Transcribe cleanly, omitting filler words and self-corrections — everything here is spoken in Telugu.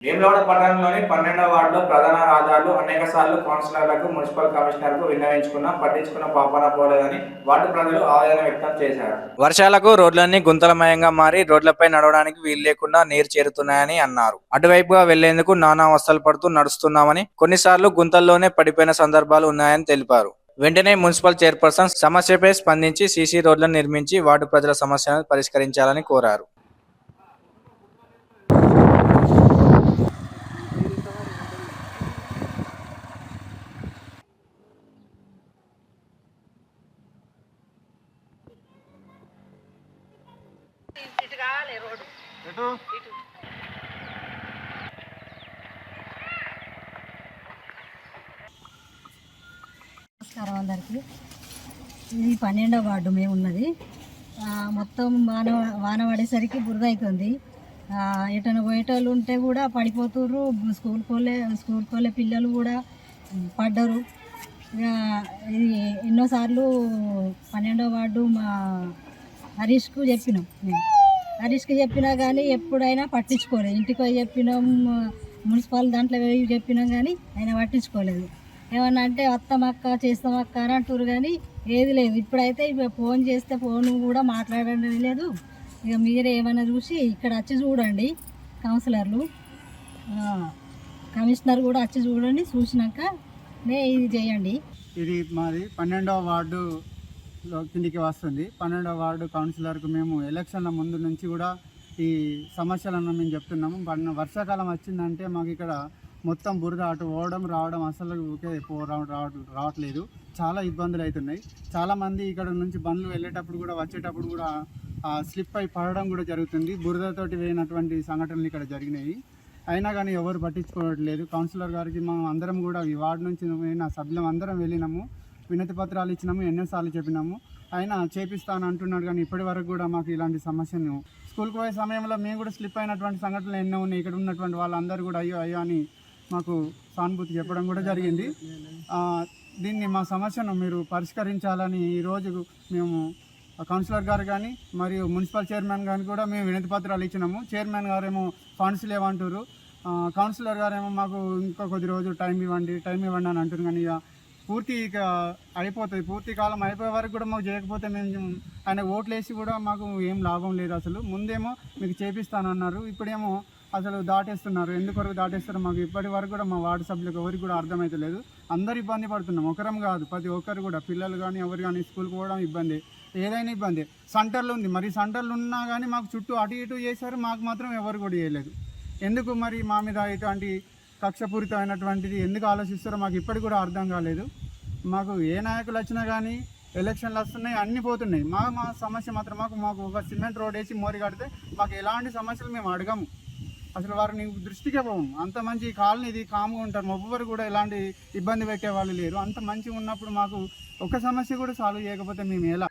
వేములవాడ పట్టణంలోని 12వ వార్డులో ప్రధాన రహదారులు అనేకసార్లు కౌన్సిలర్లకు, మున్సిపల్ కమిషనర్కు విన్నవించుకున్నా పట్టించుకున్న పాపాన పోలేదని వార్డు ప్రజలు ఆవేదన వ్యక్తం చేశారు. వర్షాలకు రోడ్లన్నీ గుంతలమయంగా మారి రోడ్లపై నడవడానికి వీలు లేకుండా నీరు చేరుతున్నాయని అన్నారు. అటువైపుగా వెళ్లేందుకు నానా అవస్థలు పడుతూ నడుస్తున్నామని, కొన్నిసార్లు గుంతల్లోనే పడిపోయిన సందర్భాలు ఉన్నాయని తెలిపారు. వెంటనే మున్సిపల్ చైర్పర్సన్ సమస్యపై స్పందించి సీసీ రోడ్లను నిర్మించి వార్డు ప్రజల సమస్యలను పరిష్కరించాలని కోరారు. నమస్కారం అందరికీ. ఇది 12వ వార్డు మేము ఉన్నది. మొత్తం వాన పడేసరికి బురద అవుతుంది. ఎటైనా పోయేటోళ్ళు ఉంటే కూడా పడిపోతుర్రు. స్కూల్కి వెళ్ళే పిల్లలు కూడా పడ్డరు. ఇది ఎన్నోసార్లు 12వ వార్డు మా హరీష్కు చెప్పినాం. హరీష్కి చెప్పినా కానీ ఎప్పుడైనా పట్టించుకోలేదు. ఇంటికి పోయి చెప్పినాం, మున్సిపల్ దాంట్లో పోయి చెప్పినాం కానీ ఆయన పట్టించుకోలేదు. ఏమన్నా అంటే వస్తామక్క చేస్తామక్క అని అంటారు కానీ ఏది లేదు. ఇప్పుడైతే ఫోన్ చేస్తే ఫోన్ కూడా మాట్లాడడం లేదు. ఇక మీరే ఏమైనా చూసి ఇక్కడ వచ్చి చూడండి. కౌన్సిలర్లు, కమిషనర్ కూడా వచ్చి చూడండి. చూసినాకనే ఇది చేయండి. ఇది మాది 12వ వార్డు కిందికి వస్తుంది. 12వ వార్డు కౌన్సిలర్కు మేము ఎలక్షన్ల ముందు నుంచి కూడా ఈ సమస్యలను మేము చెప్తున్నాము. వర్షాకాలం వచ్చిందంటే మాకు ఇక్కడ మొత్తం బురద అటు పోవడం రావడం అసలు రావట్లేదు. చాలా ఇబ్బందులు అవుతున్నాయి. చాలామంది ఇక్కడ నుంచి బండ్లు వెళ్ళేటప్పుడు కూడా వచ్చేటప్పుడు కూడా స్లిప్ అయి పడడం కూడా జరుగుతుంది. బురదతోటి వేయినటువంటి సంఘటనలు ఇక్కడ జరిగినాయి. అయినా కానీ ఎవరు పట్టించుకోవట్లేదు. కౌన్సిలర్ గారికి మనం అందరం కూడా ఈ వార్డు నుంచి పోయిన సభ్యులం అందరం వెళ్ళినాము, వినతి పత్రాలు ఇచ్చినాము, ఎన్నోసార్లు చెప్పినాము. ఆయన చేపిస్తాను అంటున్నాడు కానీ ఇప్పటి వరకు కూడా మాకు ఇలాంటి సమస్యను, స్కూల్కి పోయే సమయంలో మేము కూడా స్లిప్ అయినటువంటి సంఘటనలు ఎన్నో ఉన్నాయి. ఇక్కడ ఉన్నటువంటి వాళ్ళందరూ కూడా అయ్యో అయ్యో అని మాకు సానుభూతి చెప్పడం కూడా జరిగింది. దీన్ని మా సమస్యను మీరు పరిష్కరించాలని ఈరోజు మేము కౌన్సిలర్ గారు కానీ మరియు మున్సిపల్ చైర్మన్ గారిని కూడా మేము వినతి పత్రాలు ఇచ్చినాము. చైర్మన్ గారేమో ఫండ్స్ లేవంటారు, కౌన్సిలర్ గారేమో మాకు ఇంకా కొద్ది రోజులు టైం ఇవ్వండి అని అంటారు. కానీ ఇక పూర్తిగా అయిపోతుంది. పూర్తి కాలం అయిపోయే వరకు కూడా మాకు చేయకపోతే మేము ఆయన ఓట్లు వేసి కూడా మాకు ఏం లాభం లేదు. అసలు ముందేమో మీకు చేపిస్తానన్నారు, ఇప్పుడేమో అసలు దాటేస్తున్నారు. ఎందుకొరకు దాటేస్తారో మాకు ఇప్పటి వరకు కూడా మా వార్డు సభ్యులకు ఎవరికి కూడా అర్థమవుతలేదు. అందరూ ఇబ్బంది పడుతున్నాం, ఒకరం కాదు ప్రతి ఒక్కరు కూడా. పిల్లలు కానీ ఎవరు కానీ స్కూల్కి పోవడం ఇబ్బంది, ఏదైనా ఇబ్బంది. సెంటర్లు ఉంది, మరి సెంటర్లు ఉన్నా కానీ మాకు చుట్టూ అటు ఇటు చేశారు, మాకు మాత్రం ఎవరు కూడా చేయలేదు. ఎందుకు మరి మా మీద ఇటువంటి కక్షపూరితమైనటువంటిది ఎందుకు ఆలోచిస్తారో మాకు ఇప్పటికి కూడా అర్థం కాలేదు. మాకు ఏ నాయకులు వచ్చినా కానీ ఎలక్షన్లు వస్తున్నాయి, అన్నీ పోతున్నాయి. మా సమస్య మాత్రం మాకు ఒక సిమెంట్ రోడ్ వేసి మోరి కడితే మాకు ఎలాంటి సమస్యలు మేము అడగము. అసలు వారిని దృష్టికే పోము. అంత మంచి కాలనీ ఇది, కామ్గా ఉంటారు. ఎవ్వరు కూడా ఎలాంటి ఇబ్బంది పెట్టే వాళ్ళు లేరు. అంత మంచిగా ఉన్నప్పుడు మాకు ఒక సమస్య కూడా సాల్వ్ చేయకపోతే మేము ఎలా